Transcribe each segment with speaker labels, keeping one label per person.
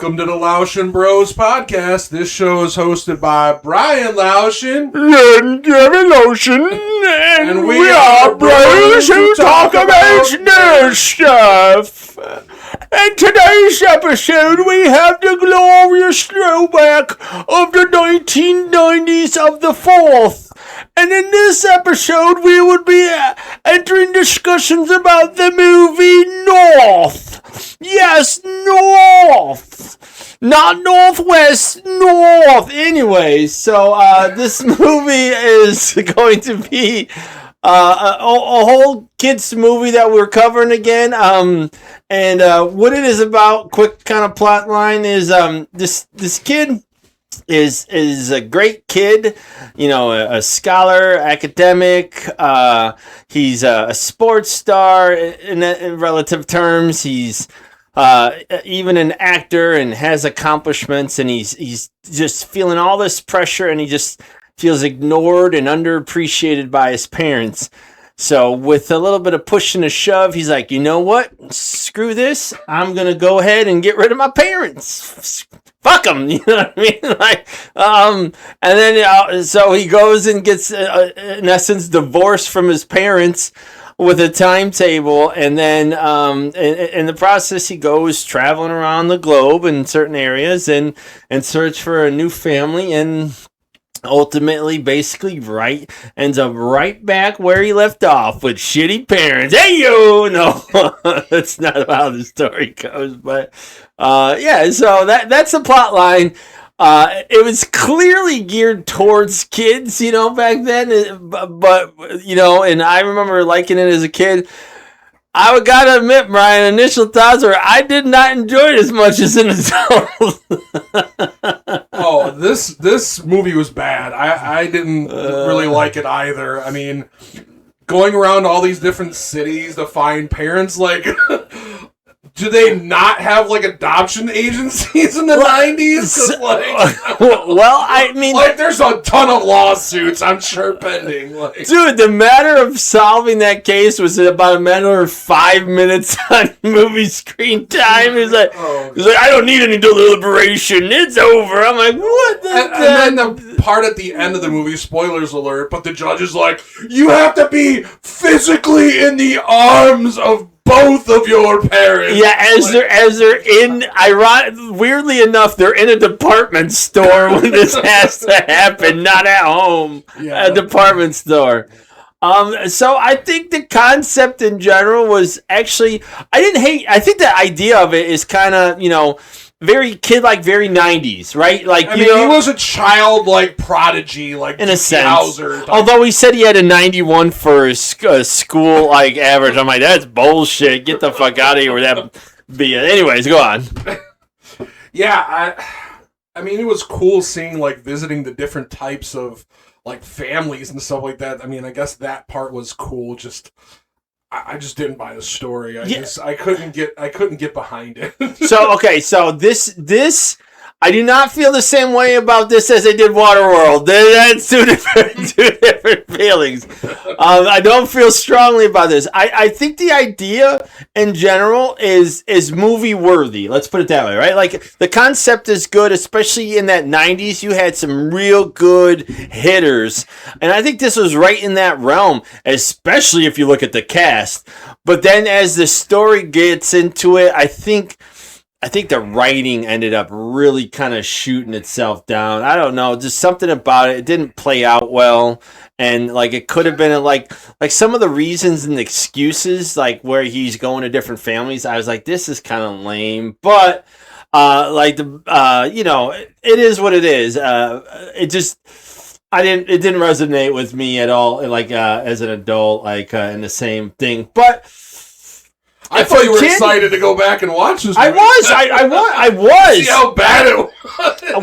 Speaker 1: Welcome to the Louchen Bros podcast. This show is hosted by Brian Louchen
Speaker 2: and Gary Louchen, and we are bros who talk about nerd stuff. In today's episode, we have the glorious throwback of the 1990s of the 4th. And in this episode, we would be entering discussions about the movie North. Yes, North. Not Northwest, North. Anyway, so this movie is going to be a whole kids movie that we're covering again. And what it is about, quick kind of plot line, is this kid is a great kid, you know, a scholar, academic. He's a sports star in relative terms. He's even an actor and has accomplishments, and he's just feeling all this pressure, and he just feels ignored and underappreciated by his parents. So with a little bit of push and a shove, he's like, you know what? Screw this. I'm going to go ahead and get rid of my parents. Fuck them. You know what I mean? Like, and then, so he goes and gets, in essence, divorced from his parents with a timetable. And then, in the process, he goes traveling around the globe in certain areas and search for a new family, and ultimately basically ends up right back where he left off, with shitty parents. Hey yo, no, that's not how the story goes, but yeah, so that's the plot line. It was clearly geared towards kids, you know, back then, but you know, and I remember liking it as a kid. I gotta admit, Brian, initial thoughts were I did not enjoy it as much as an adult.
Speaker 1: Oh, this movie was bad. I didn't really like it either. I mean, going around all these different cities to find parents, like, do they not have, like, adoption agencies in the 90s?
Speaker 2: Well, I mean,
Speaker 1: like, there's a ton of lawsuits, I'm sure, pending. Like,
Speaker 2: dude, the matter of solving that case was about a matter of 5 minutes on movie screen time. He's like, I don't need any deliberation. It's over. I'm like, what the?
Speaker 1: And then the part at the end of the movie, spoilers alert, but the judge is like, you have to be physically in the arms of both of your parents.
Speaker 2: Yeah, as they're in, weirdly enough, they're in a department store when this has to happen, not at home. Yeah. A department store. So I think the concept in general was actually, I think the idea of it is kind of, you know, very kid-like, very 90s, right? Like,
Speaker 1: I mean, he was a child-like prodigy, like
Speaker 2: in a sense.
Speaker 1: Hauser.
Speaker 2: Although he said he had a 91 for his school like average, I'm like, that's bullshit. Get the fuck out of here with that BS. Anyways, go on.
Speaker 1: Yeah, I mean, it was cool seeing, like, visiting the different types of, like, families and stuff like that. I mean, I guess that part was cool. I just didn't buy the story. I couldn't get behind it.
Speaker 2: So this I do not feel the same way about this as I did Waterworld. That's two different feelings. I don't feel strongly about this. I think the idea in general is movie worthy. Let's put it that way, right? Like, the concept is good, especially in that 90s. You had some real good hitters, and I think this was right in that realm, especially if you look at the cast. But then as the story gets into it, I think the writing ended up really kind of shooting itself down. I don't know, just something about it. It didn't play out well, and like it could have been like some of the reasons and excuses, like where he's going to different families. I was like, this is kind of lame, but you know, it is what it is. It didn't resonate with me at all. Like as an adult, like in the same thing, but.
Speaker 1: I thought you were excited to go back and watch this movie.
Speaker 2: I was.
Speaker 1: See how bad it was.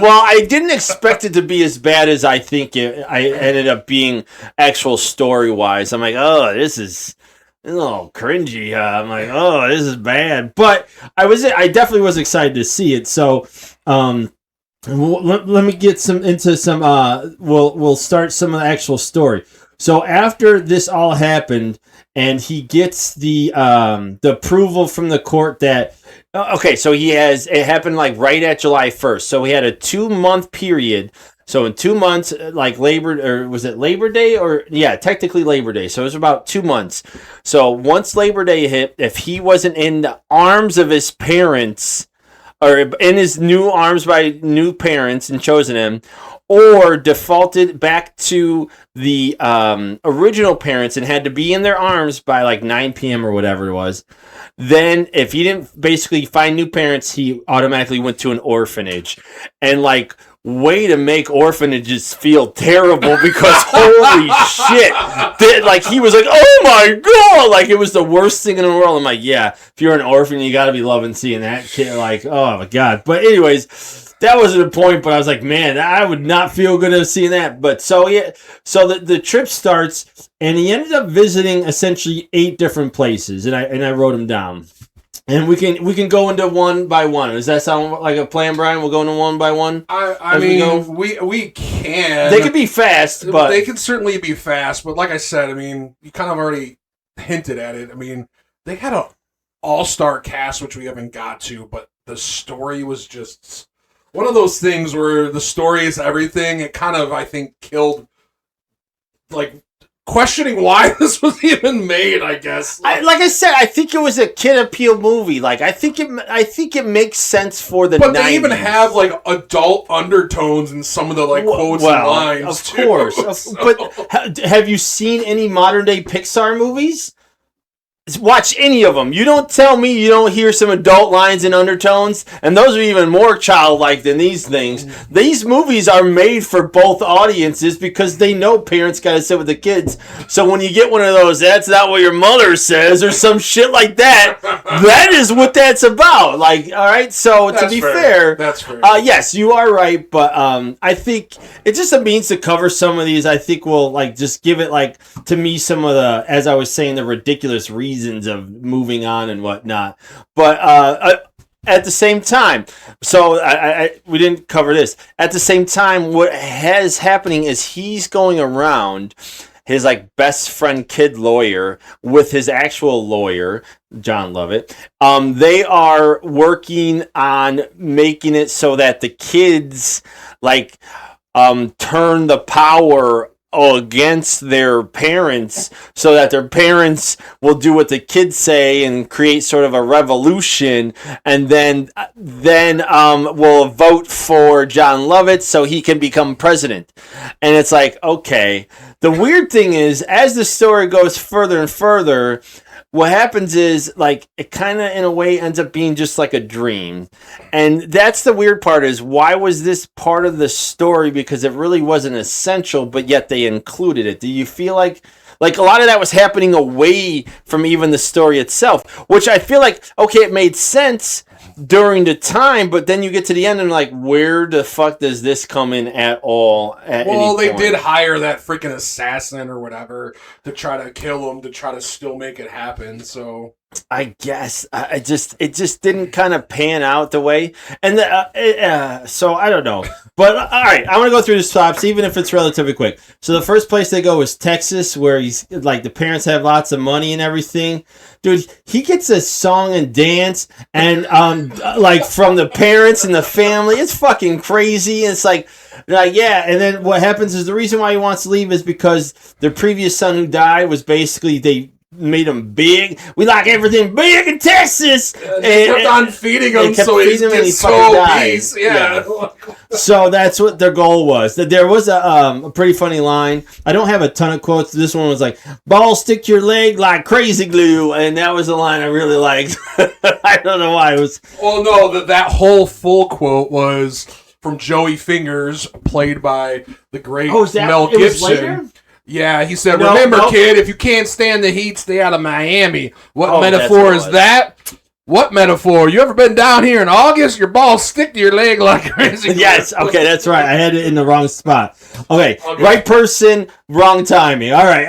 Speaker 2: Well, I didn't expect it to be as bad as I think I ended up being actual story-wise. I'm like, oh, this is a little cringy. I'm like, oh, this is bad. But I definitely was excited to see it. So, let me get into some. We'll start some of the actual story. So after this all happened, and he gets the approval from the court that okay, so it happened like right at July 1st. So he had a 2-month period. So in 2 months, like was it Labor Day technically Labor Day. So it was about 2 months. So once Labor Day hit, if he wasn't in the arms of his parents, or in his new arms by new parents and chosen him, or defaulted back to the original parents and had to be in their arms by like 9 p.m. or whatever it was, then if he didn't basically find new parents, he automatically went to an orphanage. And like, way to make orphanages feel terrible, because holy shit, like he was like, oh my god, like it was the worst thing in the world. I'm like, yeah, if you're an orphan, you got to be loving seeing that kid, like, oh my god. But anyways, that wasn't the point. But I was like, man, I would not feel good of seeing that. But so yeah, so the trip starts, and he ended up visiting essentially 8 different places, and I wrote them down. And we can go into one by one. Does that sound like a plan, Brian? We'll go into one by one.
Speaker 1: I mean, we can.
Speaker 2: They can be fast, but
Speaker 1: they can certainly be fast. But like I said, I mean, you kind of already hinted at it. I mean, they had an all-star cast, which we haven't got to, but the story was just one of those things where the story is everything. It kind of, I think, killed like questioning why this was even made, I guess.
Speaker 2: Like I said, I think it was a kid appeal movie. Like I think it makes sense for the.
Speaker 1: But
Speaker 2: 90s.
Speaker 1: They even have like adult undertones in some of the like quotes and lines.
Speaker 2: Of course, but have you seen any modern day Pixar movies? Watch any of them. You don't tell me you don't hear some adult lines and undertones, and those are even more childlike than these things. These movies are made for both audiences because they know parents got to sit with the kids. So when you get one of those, that's not what your mother says, or some shit like that, that is what that's about. Like, all right, so that's to be fair,
Speaker 1: that's fair.
Speaker 2: Yes, you are right, but I think it's just a means to cover some of these. I think we'll like just give it like, to me, some of the, as I was saying, the ridiculous reasons of moving on and whatnot. But at the same time, so we didn't cover this. At the same time, what is happening is he's going around his like best friend kid lawyer with his actual lawyer, John Lovett. They are working on making it so that the kids like turn the power against their parents, so that their parents will do what the kids say and create sort of a revolution, and then will vote for John Lovett so he can become president. And it's like, okay. The weird thing is, as the story goes further and further, what happens is, like, it kind of, in a way, ends up being just like a dream. And that's the weird part, is why was this part of the story? Because it really wasn't essential, but yet they included it. Do you feel like a lot of that was happening away from even the story itself? Which I feel like, okay, it made sense during the time, but then you get to the end and like, where the fuck does this come in at all? Well,
Speaker 1: they did hire that freaking assassin or whatever to try to kill him, to try to still make it happen. So
Speaker 2: I guess it just didn't kind of pan out the way, and so I don't know. But all right, I'm gonna go through the stops, even if it's relatively quick. So the first place they go is Texas, where he's like, the parents have lots of money and everything. Dude, he gets a song and dance, and like from the parents and the family. It's fucking crazy. It's like yeah. And then what happens is, the reason why he wants to leave is because their previous son who died was basically, they made him big. We like everything big in Texas.
Speaker 1: They kept on feeding him, so he gets so obese. Yeah.
Speaker 2: So that's what their goal was. There was a pretty funny line. I don't have a ton of quotes. This one was like, "Ball stick to your leg like crazy glue," and that was a line I really liked. I don't know why it was.
Speaker 1: Well, no, that whole full quote was from Joey Fingers, played by the great Mel Gibson. Yeah, he said, "Remember, kid, if you can't stand the heat, stay out of Miami." What metaphor is that? What metaphor? You ever been down here in August? Your balls stick to your leg like crazy.
Speaker 2: Yes, okay, that's right. I had it in the wrong spot. Okay. Right person, wrong timing. All right.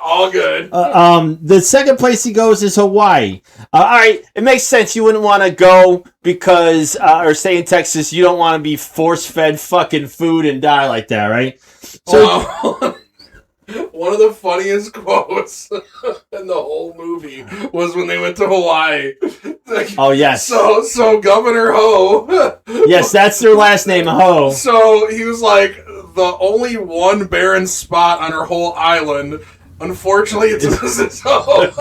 Speaker 1: All good.
Speaker 2: The second place he goes is Hawaii. All right, it makes sense. You wouldn't want to go because, or stay in Texas, you don't want to be force-fed fucking food and die like that, right? So.
Speaker 1: One of the funniest quotes in the whole movie was when they went to Hawaii. Like,
Speaker 2: oh, yes.
Speaker 1: So Governor Ho.
Speaker 2: Yes, that's their last name, Ho.
Speaker 1: So he was like, the only one barren spot on her whole island. Unfortunately, it's Mrs. Ho.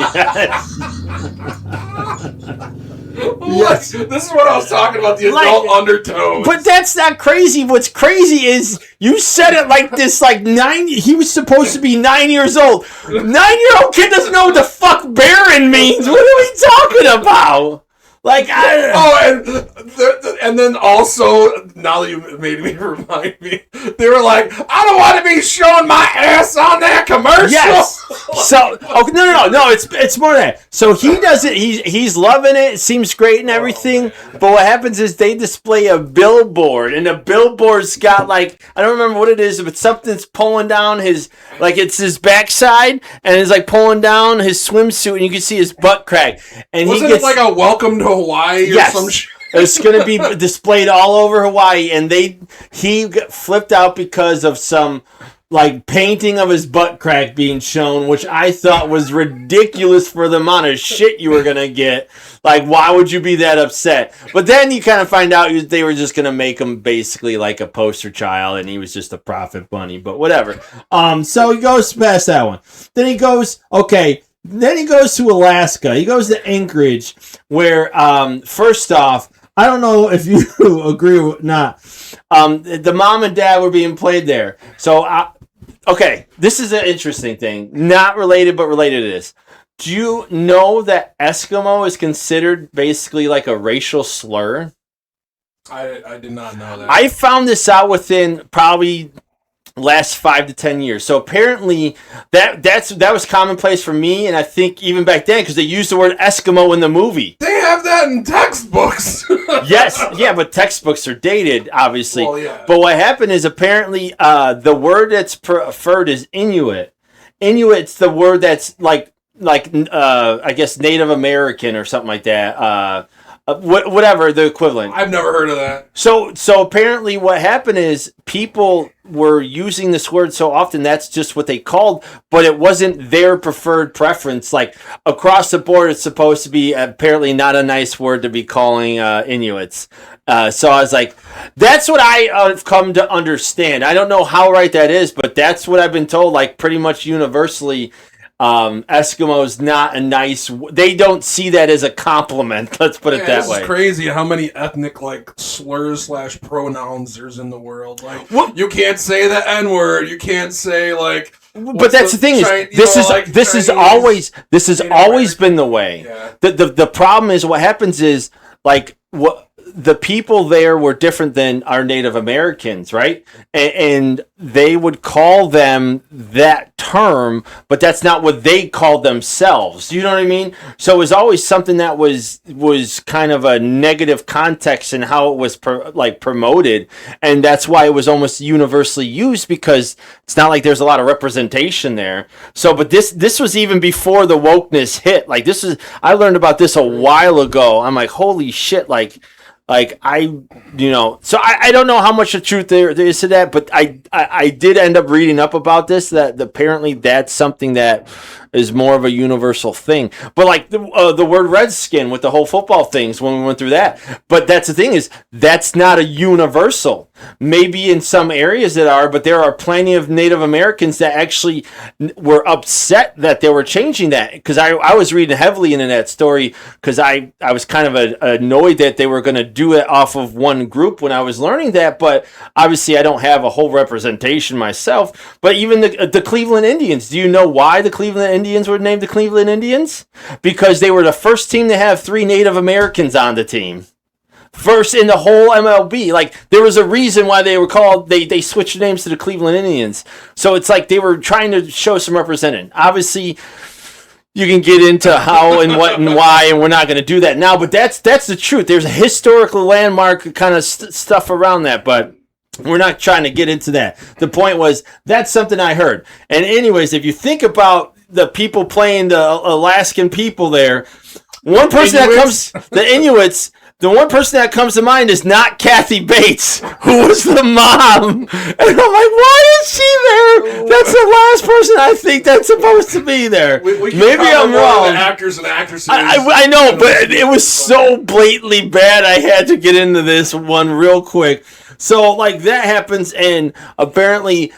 Speaker 2: Yes.
Speaker 1: This is what I was talking about, the adult undertones.
Speaker 2: But that's not crazy. What's crazy is you said it like this, like he was supposed to be 9 years old. 9-year-old kid doesn't know what the fuck barren means. What are we talking about? Like,
Speaker 1: and then also, now that you made me remind me, they were like, I don't want to be showing my ass on that commercial.
Speaker 2: Yes. So, no, it's more than that. So he does it. He's loving it. It seems great and everything. But what happens is they display a billboard, and the billboard's got like, I don't remember what it is, but something's pulling down it's his backside, and it's like pulling down his swimsuit, and you can see his butt crack. And
Speaker 1: Wasn't it like a welcome to Hawaii or some shit?
Speaker 2: It's going to be displayed all over Hawaii, and he got flipped out because of some like painting of his butt crack being shown, which I thought was ridiculous for the amount of shit you were going to get. Like, why would you be that upset? But then you kind of find out they were just going to make him basically like a poster child, and he was just a profit bunny, but whatever. So he goes past that one. Then he goes to Alaska. He goes to Anchorage, where, first off, I don't know if you agree or not. The mom and dad were being played there. So, okay, this is an interesting thing. Not related, but related to this. Do you know that Eskimo is considered basically like a racial slur?
Speaker 1: I did not know that.
Speaker 2: I found this out within probably last 5 to 10 years. So apparently that was commonplace for me, and I think even back then, because they used the word Eskimo in the movie.
Speaker 1: They have that in textbooks.
Speaker 2: Yes, yeah, but textbooks are dated, obviously.
Speaker 1: Well, yeah.
Speaker 2: But what happened is apparently the word that's preferred is Inuit. Inuit's the word that's like I guess Native American or something like that. Whatever the equivalent.
Speaker 1: I've never heard of that.
Speaker 2: So apparently what happened is people were using this word so often, that's just what they called, but it wasn't their preferred preference. Like across the board, it's supposed to be apparently not a nice word to be calling Inuits. So I was like, that's what I've come to understand. I don't know how right that is, but that's what I've been told, like pretty much universally. Eskimo's not a nice. They don't see that as a compliment. Let's put it that way.
Speaker 1: It's crazy how many ethnic slurs / pronouns there's in the world. Like you can't say the N-word. You can't say like.
Speaker 2: But that's the thing this has always been the way.
Speaker 1: Yeah.
Speaker 2: The problem is what happens is like what. The people there were different than our Native Americans, right? And they would call them that term, but that's not what they called themselves. You know what I mean? So it was always something that was kind of a negative context in how it was promoted, and that's why it was almost universally used, because it's not like there's a lot of representation there. So, but this was even before the wokeness hit. Like I learned about this a while ago. I'm like, holy shit! So I don't know how much the truth there is to that, but I did end up reading up about this, that apparently that's something that is more of a universal thing. But like the word redskin with the whole football things when we went through that. But that's the thing is, that's not a universal. Maybe in some areas that are, but there are plenty of Native Americans that actually were upset that they were changing that. Because I was reading heavily into that story because I was kind of annoyed that they were going to do it off of one group when I was learning that. But obviously I don't have a whole representation myself. But even the Cleveland Indians, do you know why the Cleveland Indians were named the Cleveland Indians? Because they were the first team to have 3 Native Americans on the team. First in the whole MLB. Like, there was a reason why they were called, they switched names to the Cleveland Indians. So it's like they were trying to show some representation. Obviously, you can get into how and what and why, and we're not going to do that now, but that's the truth. There's a historical landmark kind of stuff around that, but we're not trying to get into that. The point was, that's something I heard. And anyways, if you think about the people playing the Alaskan people there, one person that comes, the Inuits, the one person that comes to mind is not Kathy Bates, who was the mom. And I'm like, why is she there? That's the last person I think that's supposed to be there. Maybe I'm wrong.
Speaker 1: Actors and actresses.
Speaker 2: I know, but it was so blatantly bad. I had to get into this one real quick. So, like, that happens, and apparently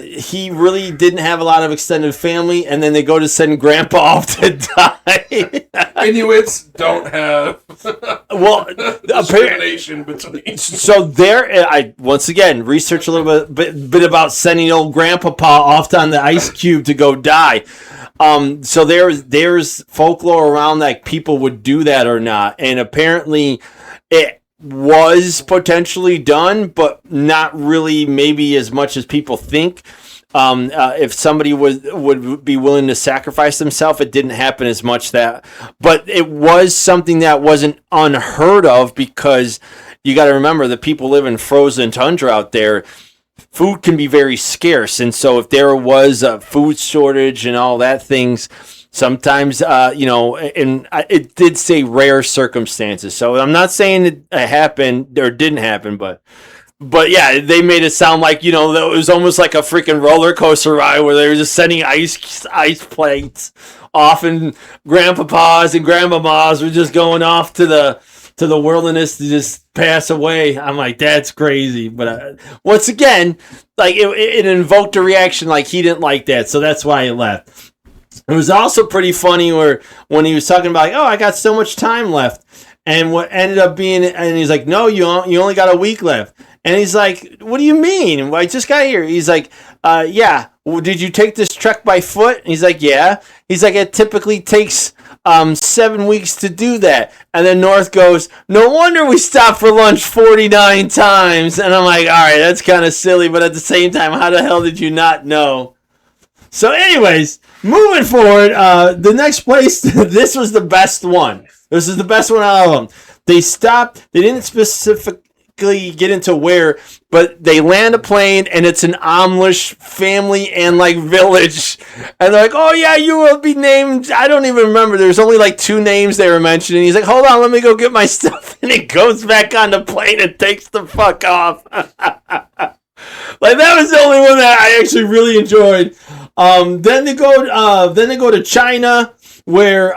Speaker 2: he really didn't have a lot of extended family, and then they go to send Grandpa off to die.
Speaker 1: Inuits don't have discrimination between.
Speaker 2: So there, I once again researched a little bit about sending old Grandpapa off on the ice cube to go die. So there's folklore around like people would do that or not, and apparently it was potentially done, but not really maybe as much as people think. If somebody would be willing to sacrifice themselves, it didn't happen as much but it was something that wasn't unheard of, because you got to remember the people live in frozen tundra out there. Food can be very scarce, and so if there was a food shortage and all that things, sometimes, and it did say rare circumstances. So I'm not saying it happened or didn't happen, but yeah, they made it sound like, it was almost like a freaking roller coaster ride where they were just sending ice plates off, and grandpapas and grandmamas were just going off to the wilderness to just pass away. I'm like, that's crazy. But once again, like it invoked a reaction like he didn't like that, so that's why he left. It was also pretty funny when he was talking about, like, I got so much time left. And what ended up being, and he's like, no, you only got a week left. And he's like, what do you mean? I just got here. He's like, yeah. Well, did you take this trek by foot? And he's like, yeah. He's like, it typically takes 7 weeks to do that. And then North goes, no wonder we stopped for lunch 49 times. And I'm like, all right, that's kind of silly. But at the same time, how the hell did you not know? So anyways, moving forward, the next place, this was the best one. This is the best one out of them. They stopped, they didn't specifically get into where, but they land a plane, and it's an Amish family and, like, village. And they're like, oh, yeah, you will be named, I don't even remember. There's only, like, 2 names they were mentioning. He's like, hold on, let me go get my stuff. And he goes back on the plane and takes the fuck off. Like, that was the only one that I actually really enjoyed. Then they go to China, where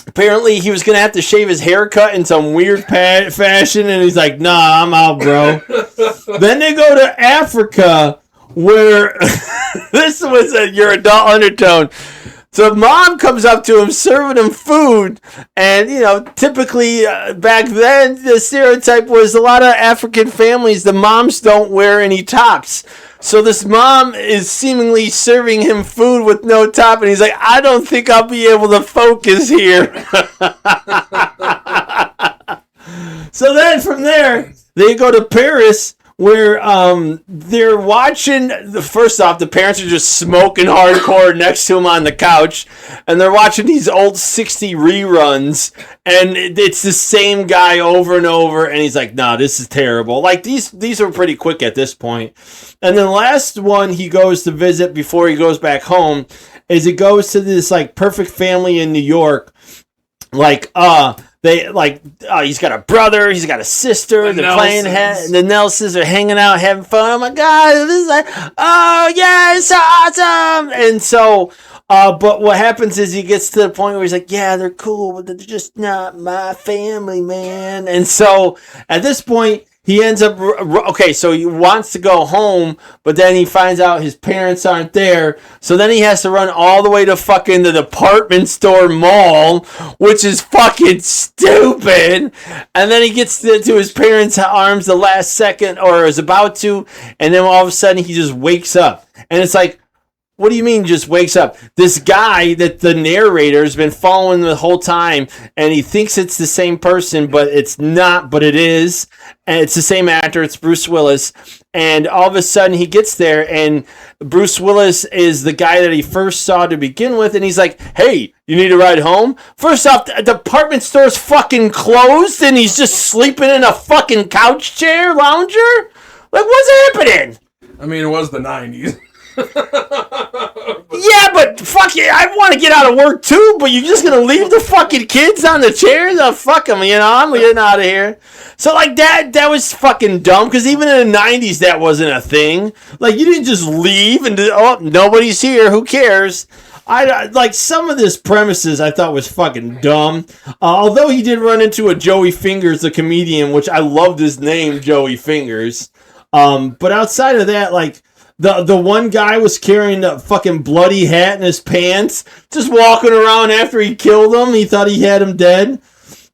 Speaker 2: apparently he was gonna have to shave his haircut in some weird fashion, and he's like, "Nah, I'm out, bro." Then they go to Africa, where this was your adult undertone. So mom comes up to him, serving him food, and, typically back then, the stereotype was a lot of African families, the moms don't wear any tops. So this mom is seemingly serving him food with no top, and he's like, I don't think I'll be able to focus here. So then from there, they go to Paris, where they're watching, first off, the parents are just smoking hardcore next to him on the couch, and they're watching these old 60 reruns, and it's the same guy over and over, and he's like, nah, this is terrible. Like, these are pretty quick at this point. And then the last one he goes to visit before he goes back home is he goes to this, like, perfect family in New York, like, he's got a brother, he's got a sister, they're playing, the Nelsons are hanging out, having fun. Oh my God, this is like, oh yeah, it's so awesome. And so, but what happens is he gets to the point where he's like, yeah, they're cool, but they're just not my family, man. And so, at this point, he ends up, okay, so he wants to go home, but then he finds out his parents aren't there. So then he has to run all the way to fucking the department store mall, which is fucking stupid. And then he gets to his parents' arms the last second, or is about to, and then all of a sudden he just wakes up. And it's like, what do you mean just wakes up? This guy that the narrator has been following the whole time, and he thinks it's the same person, but it's not, but it is. And it's the same actor. It's Bruce Willis. And all of a sudden he gets there, and Bruce Willis is the guy that he first saw to begin with. And he's like, hey, you need a ride home? First off, the department store's fucking closed, and he's just sleeping in a fucking couch chair lounger? Like, what's happening?
Speaker 1: I mean, it was the 90s.
Speaker 2: Yeah, but fuck it, I want to get out of work too, but you're just going to leave the fucking kids on the chairs? Oh, fuck them, I'm getting out of here. So, like, that was fucking dumb, because even in the 90s, that wasn't a thing. Like, you didn't just leave and, nobody's here, who cares? I like, some of this premises I thought was fucking dumb. Although he did run into a Joey Fingers, the comedian, which I loved his name, Joey Fingers. But outside of that, like, the one guy was carrying a fucking bloody hat in his pants, just walking around after he killed him. He thought he had him dead.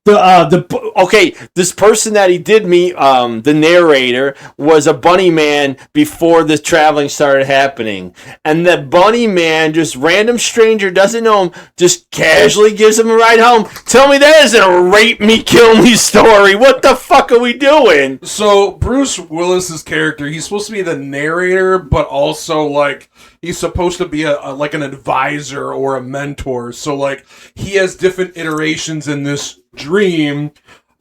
Speaker 2: This person that he did meet, the narrator, was a bunny man before this traveling started happening. And the bunny man, just random stranger, doesn't know him, just casually gives him a ride home. Tell me that isn't a rape me, kill me story. What the fuck are we doing?
Speaker 1: So, Bruce Willis's character, he's supposed to be the narrator, but also, like, he's supposed to be like an advisor or a mentor. So, like, he has different iterations in this dream,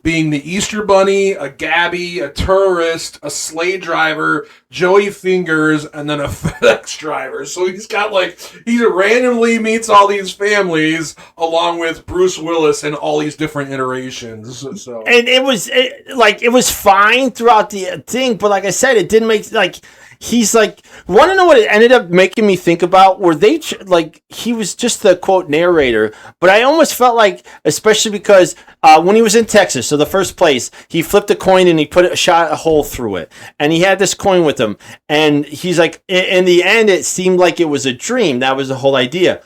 Speaker 1: being the Easter Bunny, a Gabby, a tourist, a sleigh driver, Joey Fingers, and then a FedEx driver. So he's got, like, he randomly meets all these families along with Bruce Willis in all these different iterations. So,
Speaker 2: and it was fine throughout the thing, but like I said, it didn't make, like, he's like, want to know what it ended up making me think about? Were they, like, he was just the, quote, narrator, but I almost felt like, especially because when he was in Texas, so the first place, he flipped a coin and he shot a hole through it. And he had this coin with him. And he's like, in the end, it seemed like it was a dream. That was the whole idea.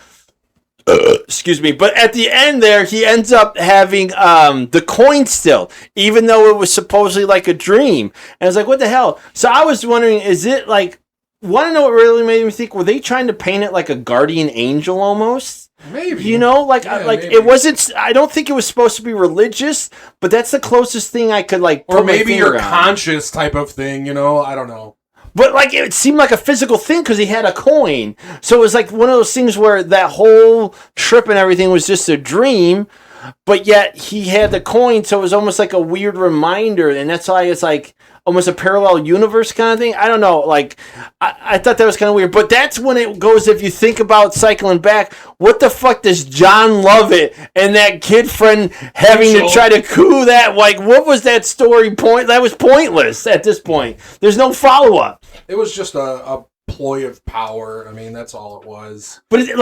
Speaker 2: Excuse me, but at the end there, he ends up having the coin still, even though it was supposedly like a dream. And I was like, what the hell? So I was wondering, is it like, want to know what really made me think? Were they trying to paint it like a guardian angel almost?
Speaker 1: Maybe.
Speaker 2: Like
Speaker 1: maybe.
Speaker 2: It wasn't, I don't think it was supposed to be religious, but that's the closest thing I could, like, put
Speaker 1: or maybe
Speaker 2: my finger
Speaker 1: your
Speaker 2: on.
Speaker 1: conscious type of thing, I don't know.
Speaker 2: But, like, it seemed like a physical thing because he had a coin. So it was like one of those things where that whole trip and everything was just a dream, but yet he had the coin, so it was almost like a weird reminder, and that's why it's like almost a parallel universe kind of thing. I don't know. Like, I thought that was kind of weird. But that's when it goes, if you think about cycling back, what the fuck does John Lovett and that kid friend having to try to coup that? Like, what was that story point? That was pointless at this point. There's no follow-up.
Speaker 1: It was just a ploy of power. I mean, that's all it was.
Speaker 2: But it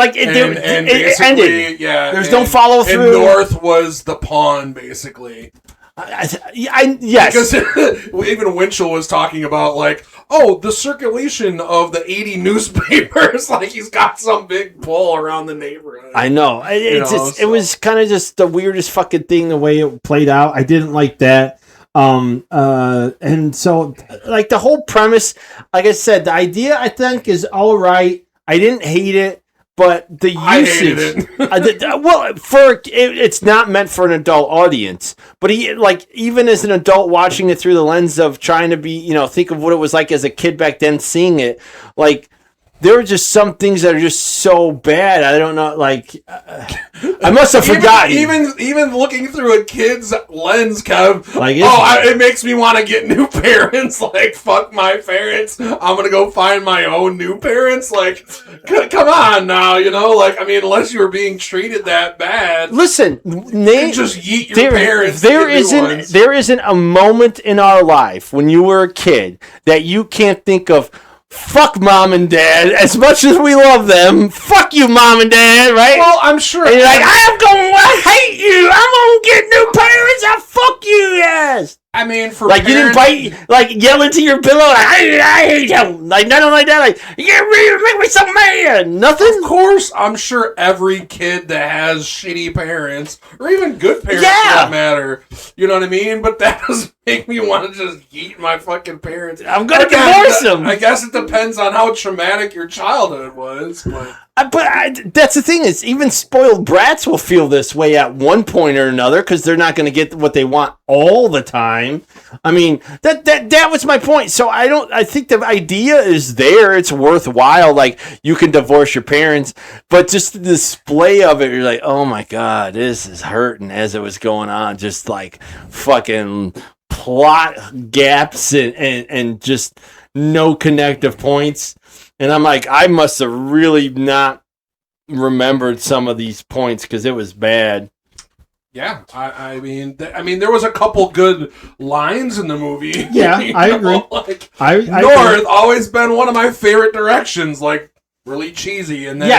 Speaker 2: ended.
Speaker 1: Yeah.
Speaker 2: There's no follow through.
Speaker 1: And North was the pawn, basically.
Speaker 2: Yes.
Speaker 1: Because even Winchell was talking about, like, the circulation of the 80 newspapers. Like, he's got some big pull around the neighborhood.
Speaker 2: I know. It was kind of just the weirdest fucking thing the way it played out. I didn't like that. And so, like, the whole premise, like I said, the idea I think is all right. I didn't hate it. But the usage, it's not meant for an adult audience. But even as an adult watching it through the lens of trying to be, think of what it was like as a kid back then, seeing it, like, there were just some things that are just so bad. I don't know, like, I must have forgotten.
Speaker 1: Even looking through a kid's lens, Kev,
Speaker 2: like,
Speaker 1: it makes me want to get new parents. Like, fuck my parents. I'm going to go find my own new parents. Like, come on now, like, I mean, unless you were being treated that bad.
Speaker 2: Listen,
Speaker 1: just yeet your parents.
Speaker 2: There isn't a moment in our life when you were a kid that you can't think of, fuck mom and dad, as much as we love them, fuck you, mom and dad, right?
Speaker 1: Well, I'm sure.
Speaker 2: And you're like, I hate you. I'm going to get new parents. I'll fuck you, yes.
Speaker 1: I mean, for
Speaker 2: like,
Speaker 1: parents,
Speaker 2: you didn't yell into your pillow, like, I hate you. Like, nothing like that. Like, you really make me so mad. Nothing?
Speaker 1: Of course, I'm sure every kid that has shitty parents, or even good parents for that matter, you know what I mean? But that doesn't make me want to just yeet my fucking parents.
Speaker 2: I'm going to divorce them.
Speaker 1: I guess it depends on how traumatic your childhood was,
Speaker 2: But that's the thing is, even spoiled brats will feel this way at one point or another because they're not going to get what they want all the time. I mean, that was my point. So I think the idea is there. It's worthwhile. Like, you can divorce your parents, but just the display of it, you're like, oh my God, this is hurting as it was going on. Just like fucking plot gaps and just no connective points. And I'm like, I must have really not remembered some of these points because it was bad.
Speaker 1: Yeah, I mean, there was a couple good lines in the movie.
Speaker 2: Yeah, I agree.
Speaker 1: Like,
Speaker 2: I
Speaker 1: North always been one of my favorite directions, like really cheesy. And then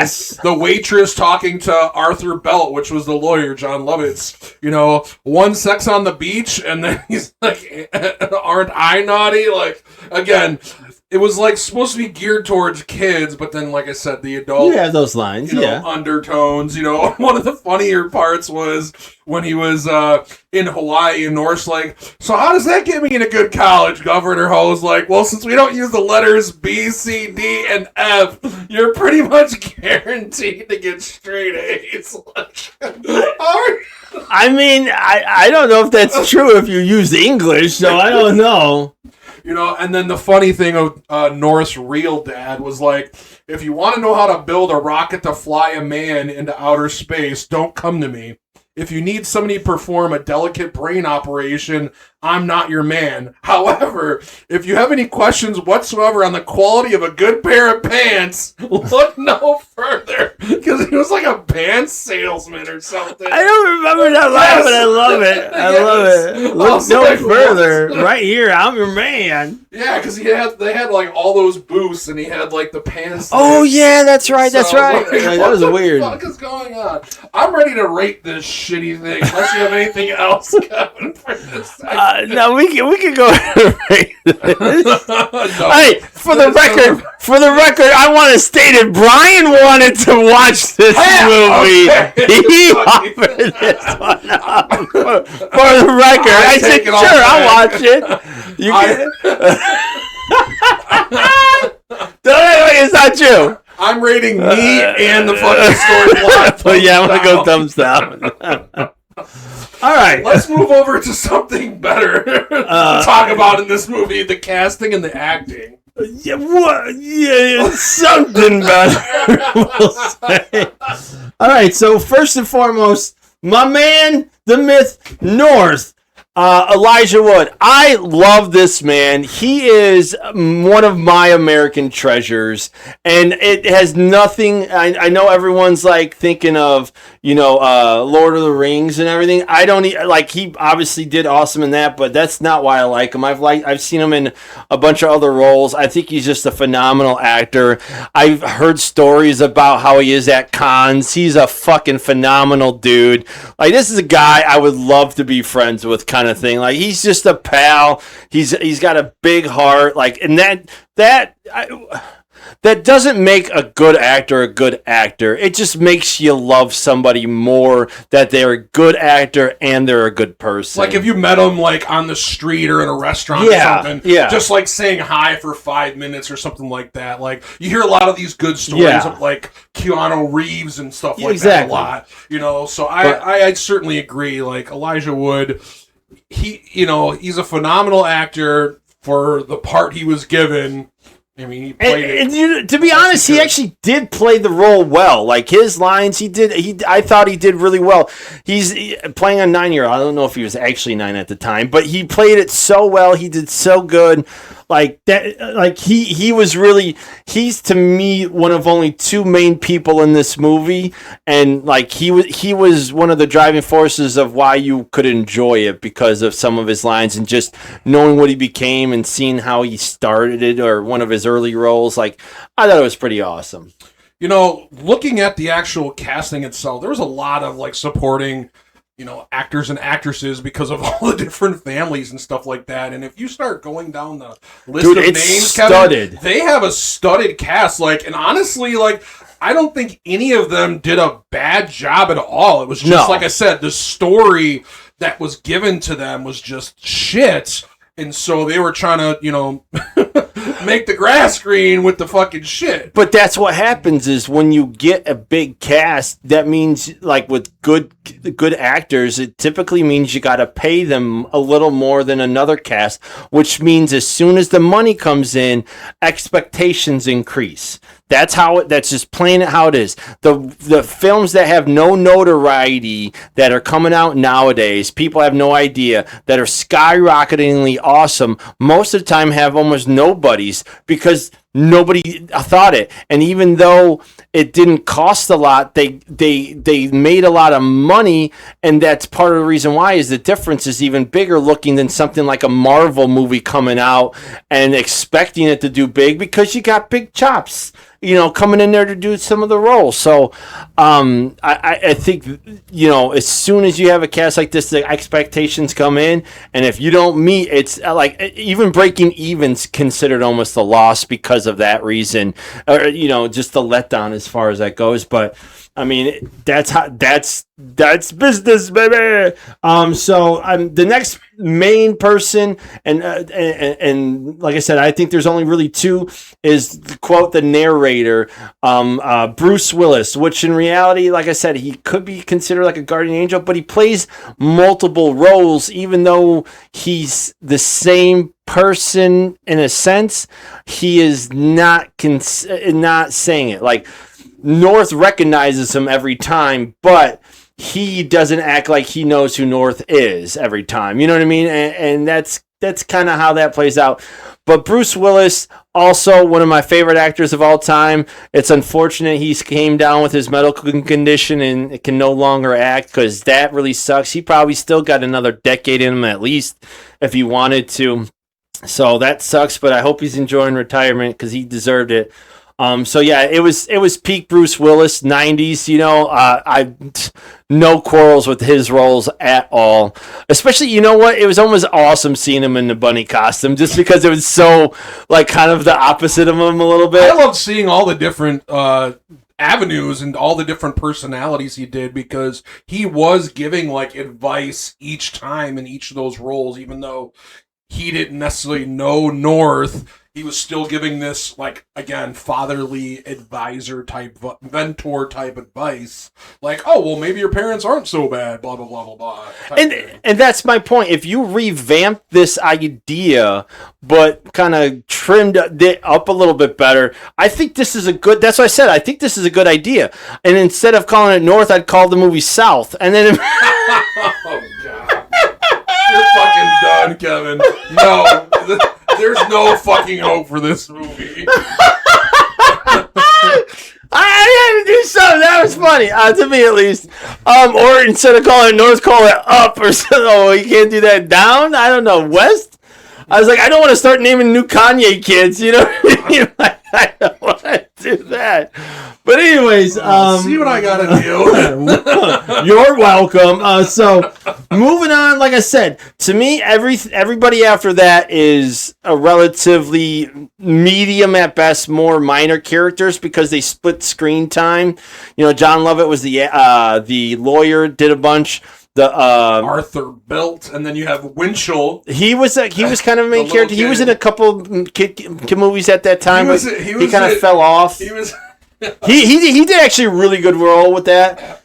Speaker 1: the waitress talking to Arthur Belt, which was the lawyer, John Lovitz. You know, one sex on the beach, and then he's like, "Aren't I naughty?" Like again. It was like supposed to be geared towards kids, but then, like I said, the adult.
Speaker 2: You have those lines,
Speaker 1: undertones. You know, one of the funnier parts was when he was in Hawaii and North's like, "So how does that get me in a good college?" Governor Ho's like, "Well, since we don't use the letters B, C, D, and F, you're pretty much guaranteed to get straight A's."
Speaker 2: I mean, I don't know if that's true if you use English, so I don't know.
Speaker 1: You know, and then the funny thing of North's real dad was like, if you want to know how to build a rocket to fly a man into outer space, don't come to me. If you need somebody to perform a delicate brain operation, I'm not your man. However, if you have any questions whatsoever on the quality of a good pair of pants, look no further. Because he was like a pants salesman or something.
Speaker 2: I don't remember that line, but I love it. I love it. Look no further. Right here, I'm your man.
Speaker 1: Yeah, because they had like all those booths, and he had like the pants.
Speaker 2: Oh yeah, that's right. That's right.
Speaker 1: Like,
Speaker 2: that was weird.
Speaker 1: What the fuck is going on? I'm ready to rate this shitty thing. Unless you have anything else coming for this.
Speaker 2: No, we can go ahead and rate this. No, hey, for the record, I want to state that Brian wanted to watch this movie. Okay. He offered this one up. For the record, I said, sure, I'll watch it. You can. Don't act like it's not true.
Speaker 1: I'm rating me and the fucking story plot.
Speaker 2: But yeah, I'm gonna go thumbs down. All right,
Speaker 1: let's move over to something better to talk about in this movie: the casting and the acting.
Speaker 2: Yeah, what? Yeah, something better. We'll say. All right, so first and foremost, my man, the myth, North. Elijah Wood. I love this man. He is one of my American treasures, and it has nothing. I know everyone's like thinking of, Lord of the Rings and everything. I don't like. He obviously did awesome in that, but that's not why I like him. I've seen him in a bunch of other roles. I think he's just a phenomenal actor. I've heard stories about how he is at cons. He's a fucking phenomenal dude. Like, this is a guy I would love to be friends with, kind of thing. Like, he's just a pal. He's got a big heart. Like, and that doesn't make a good actor a good actor. It just makes you love somebody more that they're a good actor and they're a good person.
Speaker 1: Like if you met them like on the street or in a restaurant or something, just like saying hi for 5 minutes or something like that. Like you hear a lot of these good stories of like Keanu Reeves and stuff like that a lot. So I certainly agree. Like Elijah Wood, he's a phenomenal actor for the part he was given. I mean, he played it.
Speaker 2: To be honest, he actually did play the role well. Like his lines, I thought he did really well. He's playing a 9-year-old. I don't know if he was actually 9 at the time, but he played it so well. He did so good. Like that, like he's to me one of only 2 main people in this movie, and like he was one of the driving forces of why you could enjoy it because of some of his lines and just knowing what he became and seeing how he started it or one of his early roles. Like I thought it was pretty awesome.
Speaker 1: Looking at the actual casting itself, there was a lot of like supporting actors and actresses because of all the different families and stuff like that. And if you start going down the list of names, Kevin, they have a studded cast. Like, and honestly, like, I don't think any of them did a bad job at all. It was just, like I said, the story that was given to them was just shit. And so they were trying to, make the grass green with the fucking shit.
Speaker 2: But that's what happens is when you get a big cast, that means like with good actors, it typically means you got to pay them a little more than another cast, which means as soon as the money comes in, expectations increase. That's just plain how it is. The films that have no notoriety that are coming out nowadays, people have no idea, that are skyrocketingly awesome, most of the time have almost nobodies because nobody thought it. And even though it didn't cost a lot, they made a lot of money, and that's part of the reason why is the difference is even bigger looking than something like a Marvel movie coming out and expecting it to do big, because you got big chops, coming in there to do some of the roles. So I think, as soon as you have a cast like this, the expectations come in, and if you don't meet, it's like even breaking even's considered almost a loss because of that reason, or just the letdown as far as that goes. But I mean, that's business, baby. So the next main person, and like I said, I think there's only really two, is quote the narrator, Bruce Willis, which in reality, like I said, he could be considered like a guardian angel, but he plays multiple roles, even though he's the same person in a sense. He is not saying it like. North recognizes him every time, but he doesn't act like he knows who North is every time. You know what I mean? And that's kind of how that plays out. But Bruce Willis, also one of my favorite actors of all time. It's unfortunate he came down with his medical condition and can no longer act, because that really sucks. He probably still got another decade in him at least if he wanted to. So that sucks, but I hope he's enjoying retirement because he deserved it. So yeah, it was peak Bruce Willis, 90s, I no quarrels with his roles at all. Especially, it was almost awesome seeing him in the bunny costume, just because it was so like kind of the opposite of him a little bit.
Speaker 1: I love seeing all the different avenues and all the different personalities he did, because he was giving like advice each time in each of those roles, even though he didn't necessarily know North. He was still giving this, like, again, fatherly advisor type, mentor type advice. Like, oh, well, maybe your parents aren't so bad, blah, blah, blah, blah, blah.
Speaker 2: And that's my point. If you revamp this idea, but kind of trimmed it up a little bit better, I think this is that's what I said. I think this is a good idea. And instead of calling it North, I'd call the movie South. And then...
Speaker 1: Oh, God. You're fucking done, Kevin. No, there's no fucking hope for this movie.
Speaker 2: I had to do something. That was funny, to me at least. Or instead of calling it North, call it up or something. Oh, you can't do that down? I don't know. West? I was like, I don't want to start naming new Kanye kids, you know? I don't want to do that. But anyways,
Speaker 1: see what I gotta do.
Speaker 2: You're welcome. So moving on, like I said, to me, everybody after that is a relatively medium at best, more minor characters, because they split screen time. John Lovett was the lawyer, did a bunch. The
Speaker 1: Arthur Belt, and then you have Winchell.
Speaker 2: He was kind of a main character. He was in a couple kid movies at that time, but he kind of fell off. He did actually a really good role with that.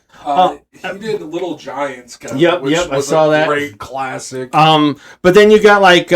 Speaker 1: He did Little Giants,
Speaker 2: yep, I saw that.
Speaker 1: Great classic.
Speaker 2: But then you got like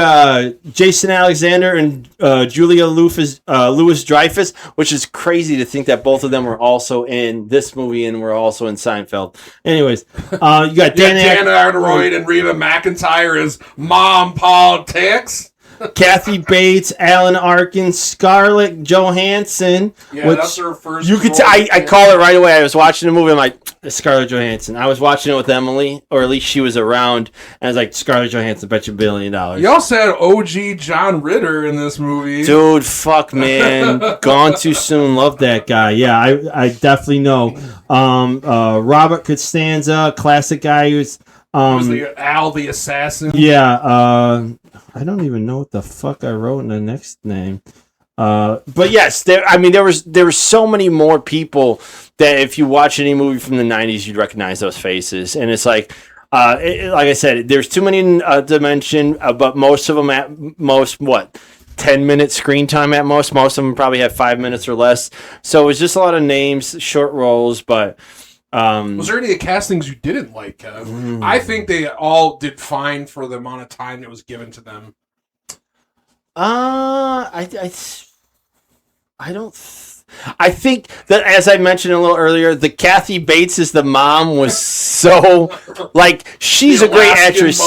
Speaker 2: Jason Alexander and Julia Louis-Dreyfus, which is crazy to think that both of them were also in this movie and were also in Seinfeld. Anyways, you got
Speaker 1: Dan Aykroyd and Reba McEntire as Mom Politics.
Speaker 2: Kathy Bates, Alan Arkin, Scarlett Johansson.
Speaker 1: Yeah,
Speaker 2: which
Speaker 1: that's her first.
Speaker 2: You could. I call it right away. I was watching the movie. I'm like, Scarlett Johansson. I was watching it with Emily, or at least she was around. And I was like, Scarlett Johansson, bet you $1 billion.
Speaker 1: You also had OG John Ritter in this movie.
Speaker 2: Dude, fuck, man. Gone too soon. Love that guy. Yeah, I definitely know. Robert Costanza, classic guy who's.
Speaker 1: Was the Al the Assassin?
Speaker 2: Yeah, I don't even know what the fuck I wrote in the next name. But yes, there were so many more people that if you watch any movie from the 90s, you'd recognize those faces. And it's like, like I said, there's too many to mention, but most of them at most, 10-minute screen time at most. Most of them probably had 5 minutes or less. So it was just a lot of names, short roles, but...
Speaker 1: was there any castings you didn't like, Kev? I think they all did fine for the amount of time that was given to them.
Speaker 2: I don't. I think that, as I mentioned a little earlier, the Kathy Bates as the mom was so, like, she's a great actress.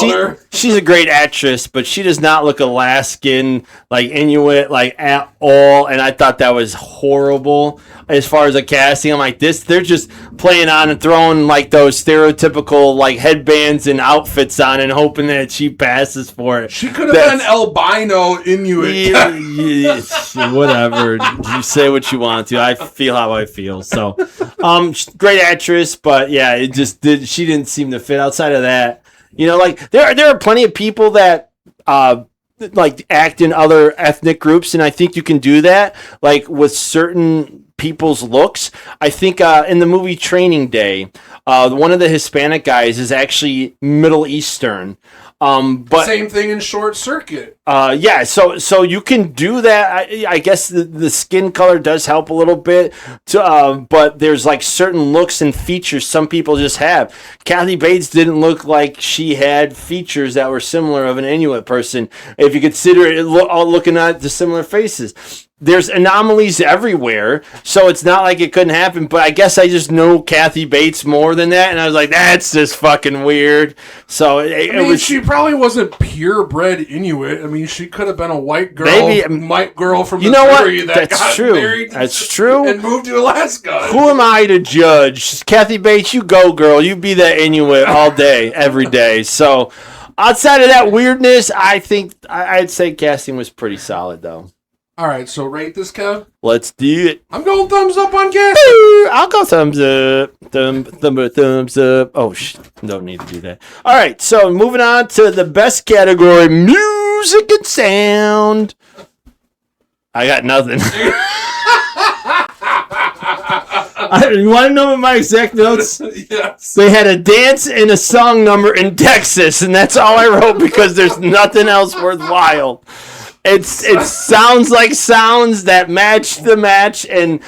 Speaker 2: She's a great actress, but she does not look Alaskan, like Inuit, like at all. And I thought that was horrible as far as a casting. I'm like, they're just playing on and throwing like those stereotypical like headbands and outfits on and hoping that she passes for it.
Speaker 1: She could have been albino Inuit.
Speaker 2: Whatever. You say what you want to. I feel how I feel. So, great actress, but yeah, it just did. She didn't seem to fit. Outside of that, like there are plenty of people that like act in other ethnic groups, and I think you can do that, like with certain people's looks. I think in the movie Training Day, one of the Hispanic guys is actually Middle Eastern. But
Speaker 1: same thing in Short Circuit.
Speaker 2: Yeah, so you can do that. I guess the skin color does help a little bit, but there's like certain looks and features some people just have. Kathy Bates didn't look like she had features that were similar of an Inuit person. If you consider it all looking at the similar faces. There's anomalies everywhere, so it's not like it couldn't happen, but I guess I just know Kathy Bates more than that, and I was like, that's just fucking weird. So
Speaker 1: she probably wasn't purebred Inuit. I mean, she could have been a white girl, white girl from the Missouri that got married.
Speaker 2: That's true.
Speaker 1: And moved to Alaska.
Speaker 2: Who am I to judge? Kathy Bates, you go, girl. You be that Inuit all day, every day. So outside of that weirdness, I think I'd say casting was pretty solid, though.
Speaker 1: All right, so rate this, Kev.
Speaker 2: Let's do it.
Speaker 1: I'm going thumbs up on casting.
Speaker 2: I'll go thumbs up. Thumbs up. Oh, don't need to do that. All right, so moving on to the best category, music and sound. I got nothing. You want to know my exact notes?
Speaker 1: Yes.
Speaker 2: They had a dance and a song number in Texas, and that's all I wrote because there's nothing else worthwhile. It sounds like sounds that match the match, and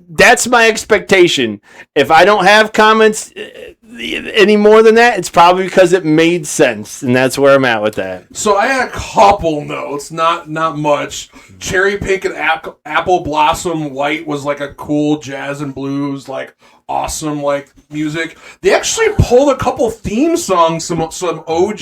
Speaker 2: that's my expectation. If I don't have comments any more than that, it's probably because it made sense, and that's where I'm at with that.
Speaker 1: So I had a couple notes, not much. Cherry Pink and Apple Blossom White was like a cool jazz and blues, like awesome like music. They actually pulled a couple theme songs, some OG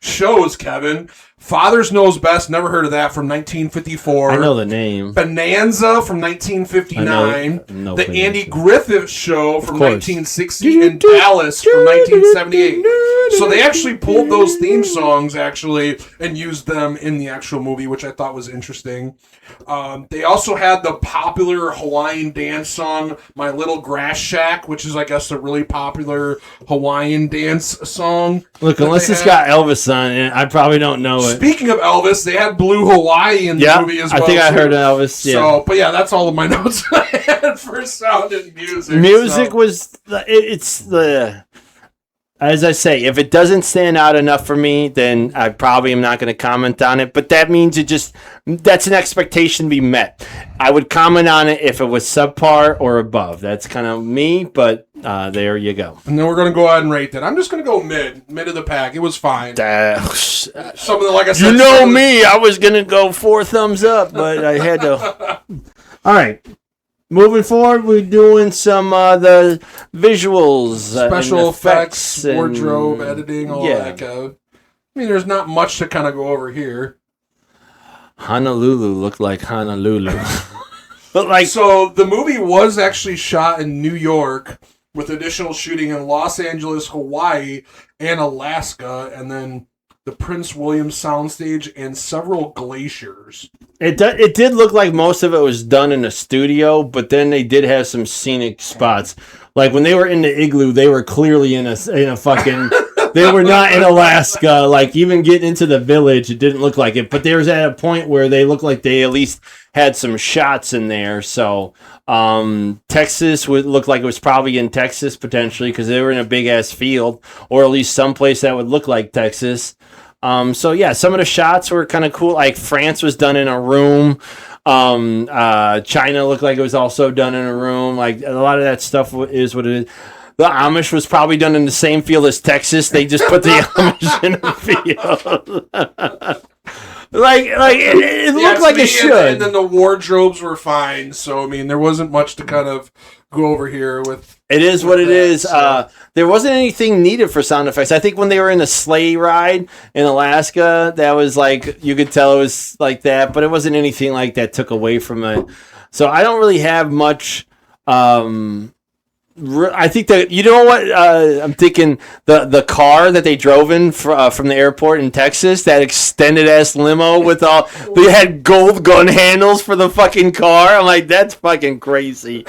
Speaker 1: shows, Kevin. Father's Knows Best, never heard of that, from 1954.
Speaker 2: I know the name.
Speaker 1: Bonanza from 1959.
Speaker 2: I know
Speaker 1: the
Speaker 2: Bonanza.
Speaker 1: Andy Griffith Show from 1960 and Dallas from 1978. So they actually pulled those theme songs and used them in the actual movie, which I thought was interesting. They also had the popular Hawaiian dance song, My Little Grass Shack, which is, I guess, a really popular Hawaiian dance song.
Speaker 2: Look, unless it's got Elvis on it, I probably don't know it.
Speaker 1: Speaking of Elvis, they had Blue Hawaii in the movie as well.
Speaker 2: I think I heard Elvis, yeah.
Speaker 1: So, but yeah, that's all of my notes I had for sound and music.
Speaker 2: Music was, as I say, if it doesn't stand out enough for me, then I probably am not going to comment on it. But that means that's an expectation to be met. I would comment on it if it was subpar or above. That's kind of me, but there you go.
Speaker 1: And then we're going to go ahead and rate that. I'm just going to go mid of the pack. It was fine. Something like I said.
Speaker 2: You know me. I was going to go 4 thumbs up, but I had to. All right. Moving forward, we're doing some the visuals,
Speaker 1: special effects, wardrobe, editing, all that. I mean, there's not much to kind of go over here.
Speaker 2: Honolulu looked like Honolulu. But
Speaker 1: so the movie was actually shot in New York with additional shooting in Los Angeles, Hawaii, and Alaska, and then the Prince William soundstage and several glaciers.
Speaker 2: It did look like most of it was done in a studio, but then they did have some scenic spots. Like when they were in the igloo, they were clearly in a fucking. They were not in Alaska. Like even getting into the village, it didn't look like it. But there was at a point where they looked like they at least had some shots in there. So Texas would look like it was probably in Texas potentially because they were in a big ass field, or at least someplace that would look like Texas. So yeah, some of the shots were kind of cool. Like France was done in a room. China looked like it was also done in a room. Like a lot of that stuff is what it is. The Amish was probably done in the same field as Texas. They just put the Amish in the field. Like it looked like it should.
Speaker 1: And then the wardrobes were fine. So I mean, there wasn't much to kind of go over here with.
Speaker 2: It is what it is.
Speaker 1: So.
Speaker 2: There wasn't anything needed for sound effects. I think when they were in the sleigh ride in Alaska, that was like, you could tell it was like that, but it wasn't anything like that took away from it. So I don't really have much. I think that, you know what, I'm thinking the car that they drove in from the airport in Texas, that extended ass limo with all, they had gold gun handles for the fucking car. I'm like, that's fucking crazy.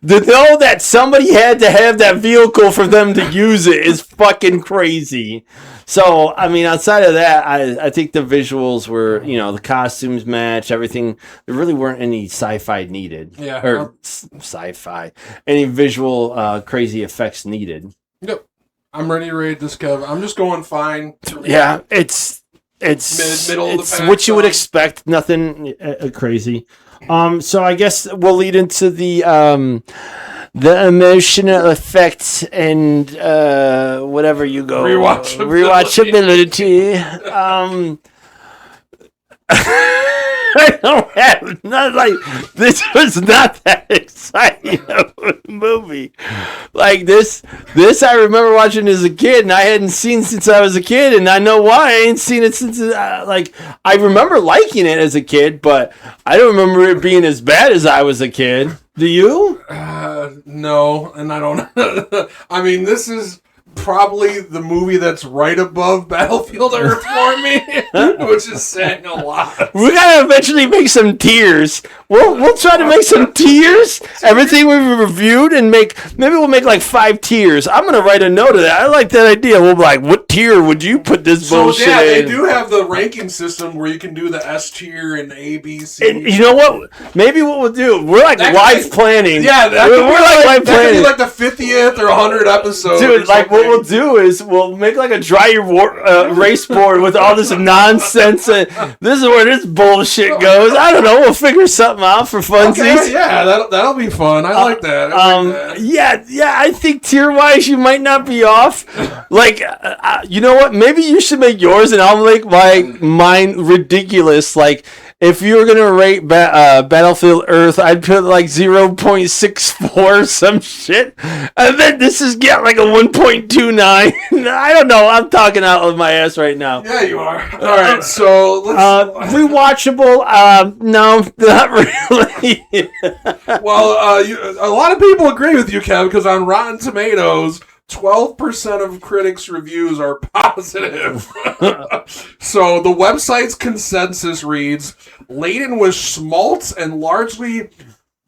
Speaker 2: To know that somebody had to have that vehicle for them to use it is fucking crazy. So, I mean, outside of that, I think the visuals were, you know, the costumes match, everything. There really weren't any sci-fi needed.
Speaker 1: Yeah.
Speaker 2: Or sci-fi. Any visual crazy effects needed.
Speaker 1: Yep. I'm ready to rate this, Kev. I'm just going fine.
Speaker 2: Yeah, it's
Speaker 1: middle of the pack
Speaker 2: what you would expect. Nothing crazy. So I guess we'll lead into the emotional effects and whatever you go. Rewatchability. I don't have not like this was not that exciting of a movie. Like this I remember watching as a kid, and I hadn't seen since I was a kid, and I know why I ain't seen it since. Like I remember liking it as a kid, but I don't remember it being as bad as I was a kid. Do you?
Speaker 1: No, and I don't. I mean, this is probably the movie that's right above Battlefield Earth for me, which is saying a lot.
Speaker 2: We gotta eventually make some tiers. We'll try to make some tiers. Everything we've reviewed, and maybe we'll make like 5 tiers. I'm gonna write a note of that. I like that idea. We'll be like, what tier would you put this bullshit in?
Speaker 1: They do have the ranking system where you can do the S tier and A, B, C.
Speaker 2: And you know what? Maybe what we'll do, we're like live planning.
Speaker 1: Yeah,
Speaker 2: we're like live planning.
Speaker 1: Could be like the 50th or 100th episode.
Speaker 2: Dude, like what we'll do is we'll make like a dry race board with all this nonsense. And this is where this bullshit goes. I don't know. We'll figure something out for funsies.
Speaker 1: Okay, yeah, that'll be fun. I like that.
Speaker 2: Yeah. I think tier wise, you might not be off. Like, you know what? Maybe you should make yours, and I'll make mine ridiculous. Like, if you were gonna rate Battlefield Earth, I'd put like 0.64 some shit, and then this is like a 1.29. I don't know. I'm talking out of my ass right now.
Speaker 1: Yeah, you are. All right, so let's
Speaker 2: rewatchable. No, not really.
Speaker 1: Well, a lot of people agree with you, Kev, because on Rotten Tomatoes, 12% of critics' reviews are positive. So the website's consensus reads, laden with schmaltz and largely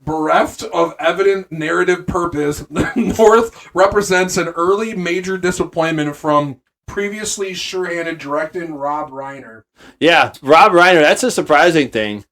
Speaker 1: bereft of evident narrative purpose, North represents an early major disappointment from previously sure-handed director Rob Reiner.
Speaker 2: Yeah, Rob Reiner, that's a surprising thing.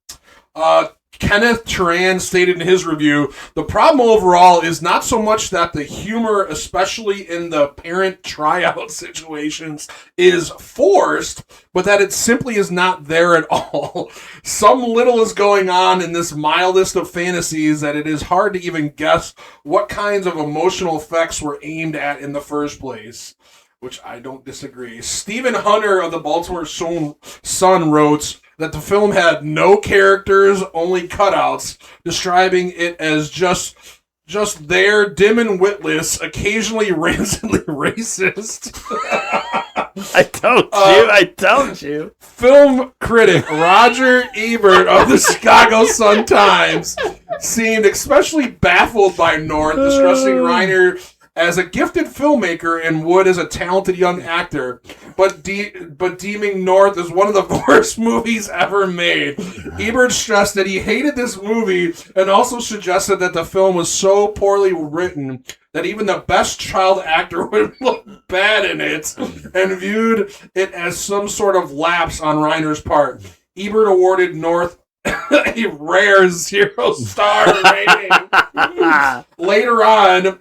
Speaker 1: Kenneth Turan stated in his review, the problem overall is not so much that the humor, especially in the parent tryout situations, is forced, but that it simply is not there at all. Some little is going on in this mildest of fantasies that it is hard to even guess what kinds of emotional effects were aimed at in the first place. Which I don't disagree. Stephen Hunter of the Baltimore Sun wrote that the film had no characters, only cutouts, describing it as just there, dim and witless, occasionally rancidly racist.
Speaker 2: I told you.
Speaker 1: Film critic Roger Ebert of the Chicago Sun-Times seemed especially baffled by North, discussing Reiner as a gifted filmmaker and Wood as a talented young actor, but deeming North as one of the worst movies ever made. Ebert stressed that he hated this movie and also suggested that the film was so poorly written that even the best child actor would look bad in it, and viewed it as some sort of lapse on Reiner's part. Ebert awarded North a rare 0-star rating. Later on,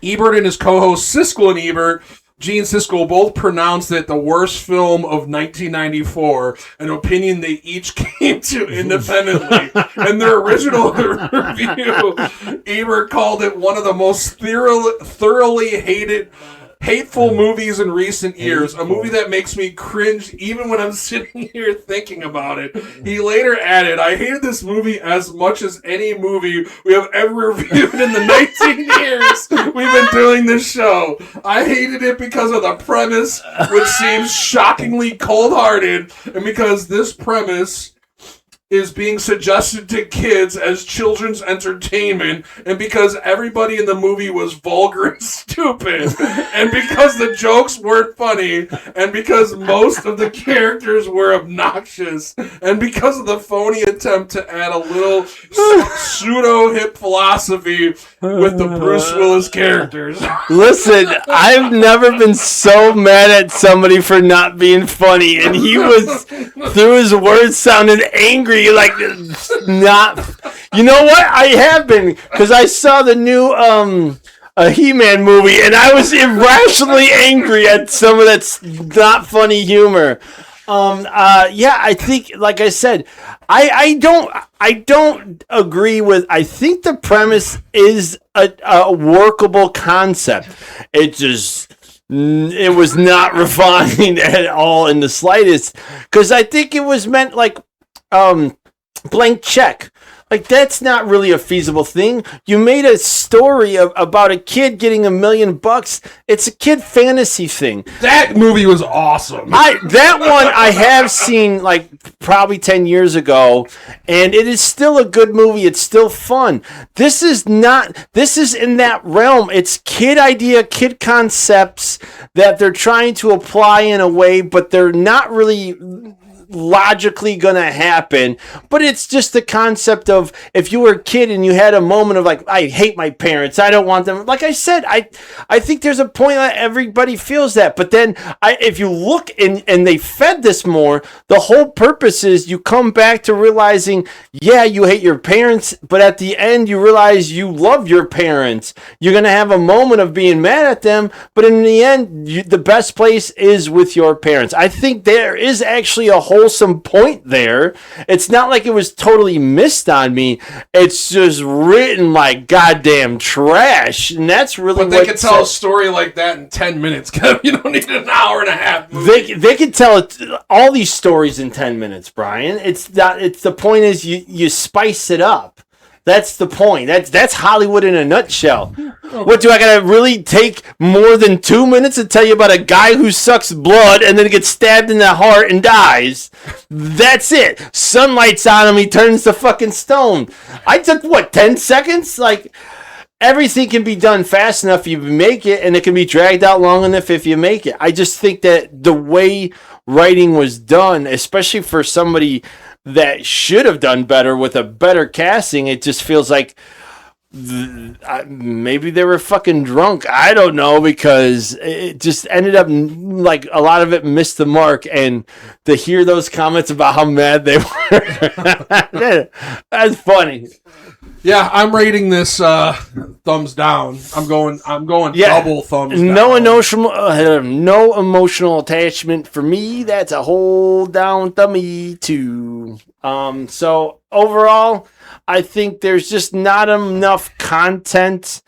Speaker 1: Ebert and his co-host Siskel and Ebert, Gene Siskel, both pronounced it the worst film of 1994, an opinion they each came to independently. In their original review, Ebert called it one of the most thoroughly hated hateful movies in recent years. A movie that makes me cringe even when I'm sitting here thinking about it. He later added, I hated this movie as much as any movie we have ever reviewed in the 19 years we've been doing this show. I hated it because of the premise, which seems shockingly cold-hearted, and because this premise is being suggested to kids as children's entertainment, and because everybody in the movie was vulgar and stupid, and because the jokes weren't funny, and because most of the characters were obnoxious, and because of the phony attempt to add a little pseudo-hip philosophy with the Bruce Willis characters.
Speaker 2: Listen, I've never been so mad at somebody for not being funny, and he was, through his words, sounded angry. Like, not, you know what? I have been, because I saw the new a He-Man movie, and I was irrationally angry at some of that not funny humor. Yeah, I think, like I said, I don't agree with. I think the premise is a workable concept. It was not refined at all in the slightest, because I think it was meant like blank check. Like, that's not really a feasible thing. You made a story about a kid getting $1 million. It's a kid fantasy thing.
Speaker 1: That movie was awesome.
Speaker 2: That one I have seen like probably 10 years ago, and it is still a good movie. It's still fun. This is not. This is in that realm. It's kid idea, kid concepts that they're trying to apply in a way, but they're not really logically gonna happen. But it's just the concept of, if you were a kid and you had a moment of like, I hate my parents, I don't want them, like I said, I think there's a point that everybody feels that. But then if you look and they fed this more, the whole purpose is you come back to realizing, yeah, you hate your parents, but at the end you realize you love your parents. You're gonna have a moment of being mad at them, but in the end the best place is with your parents. I think there is actually a wholesome point there. It's not like it was totally missed on me. It's just written like goddamn trash, and that's really.
Speaker 1: But they could tell a story like that in 10 minutes. You don't need an hour and a half.
Speaker 2: They could tell all these stories in 10 minutes, Brian. It's not. It's the point is you spice it up. That's the point. That's Hollywood in a nutshell. What, do I gotta really take more than 2 minutes to tell you about a guy who sucks blood and then gets stabbed in the heart and dies? That's it. Sunlight's on him, he turns to fucking stone. I took, 10 seconds? Like, everything can be done fast enough if you make it, and it can be dragged out long enough if you make it. I just think that the way writing was done, especially for somebody that should have done better with a better casting, it just feels like maybe they were fucking drunk. I don't know, because it just ended up like a lot of it missed the mark. And to hear those comments about how mad they were, that's funny.
Speaker 1: Yeah, I'm rating this thumbs down. I'm going double thumbs down.
Speaker 2: No emotional attachment for me. That's a whole down thummy too. So overall, I think there's just not enough content,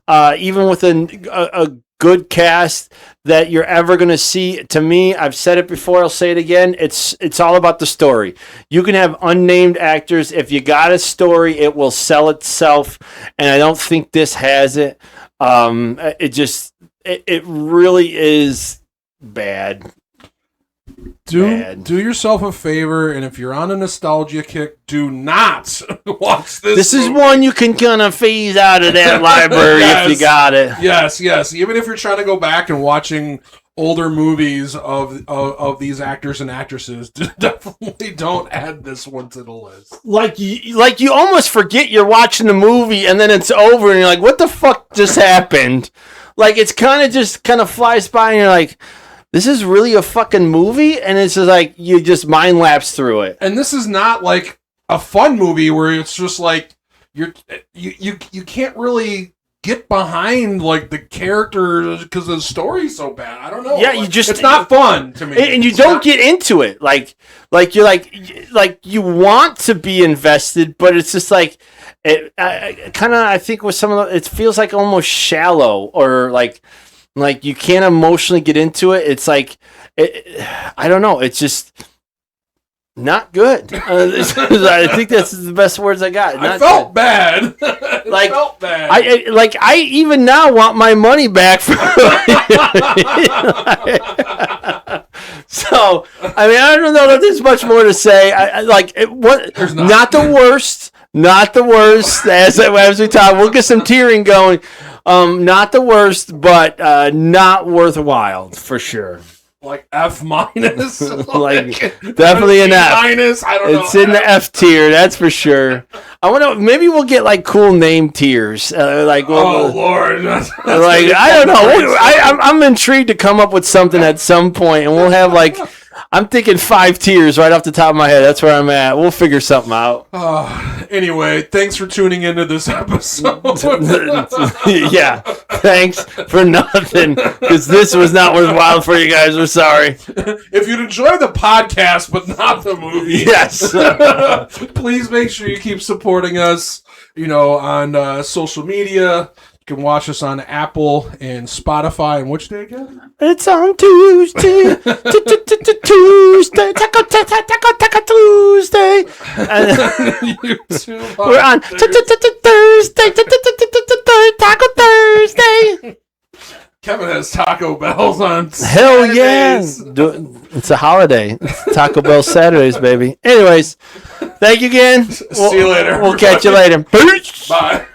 Speaker 2: even with a good cast, that you're ever going to see. To me, I've said it before, I'll say it again, it's all about the story. You can have unnamed actors. If you got a story, it will sell itself, and I don't think this has it. It really is bad.
Speaker 1: Do yourself a favor, and if you're on a nostalgia kick, do not watch this.
Speaker 2: This is one you can kind of phase out of that library. Yes, if you got it.
Speaker 1: Yes. Even if you're trying to go back and watching older movies of these actors and actresses, definitely don't add this one to the list.
Speaker 2: Like you almost forget you're watching the movie, and then it's over, and you're like, "What the fuck just happened?" Like, it's kind of flies by, and you're like, this is really a fucking movie? And it's just like, you just mind lapse through it.
Speaker 1: And this is not like a fun movie where it's just like, you can't really get behind like the characters because the story's so bad. I don't know.
Speaker 2: Yeah,
Speaker 1: like, it's not fun to me.
Speaker 2: And you don't get into it. Like you're like you want to be invested, but it's just like, I think with some of the, it feels like almost shallow, or like, Like, you can't emotionally get into it. It's like, I don't know. It's just not good. I think that's the best words I got.
Speaker 1: I felt bad.
Speaker 2: Like,
Speaker 1: felt bad.
Speaker 2: I even now want my money back. So, I mean, I don't know that there's much more to say. Not the worst. Not the worst. As we talk, we'll get some tearing going. Not the worst, but not worthwhile for sure.
Speaker 1: Like F minus,
Speaker 2: like definitely an F
Speaker 1: minus. I don't know.
Speaker 2: It's in the F tier, that's for sure. I wonder. Maybe we'll get like cool name tiers.
Speaker 1: Oh Lord,
Speaker 2: like I don't know. I'm intrigued to come up with something at some point, and we'll have like. I'm thinking 5 tiers right off the top of my head. That's where I'm at. We'll figure something out.
Speaker 1: Anyway, thanks for tuning into this episode.
Speaker 2: Yeah, thanks for nothing, because this was not worthwhile for you guys. We're sorry.
Speaker 1: If you'd enjoy the podcast but not the movie,
Speaker 2: yes,
Speaker 1: please make sure you keep supporting us. On social media. You can watch us on Apple and Spotify. And which day again?
Speaker 2: It's on Tuesday. Tuesday. Taco Tuesday. YouTube. We're on Thursday. Taco Thursday.
Speaker 1: Kevin has Taco Bells on
Speaker 2: Hell
Speaker 1: Saturdays.
Speaker 2: Yeah. It's a holiday. It's Taco Bell Saturdays, baby. Anyways, thank you again.
Speaker 1: See you later.
Speaker 2: We'll catch you later. Peace.
Speaker 1: Bye.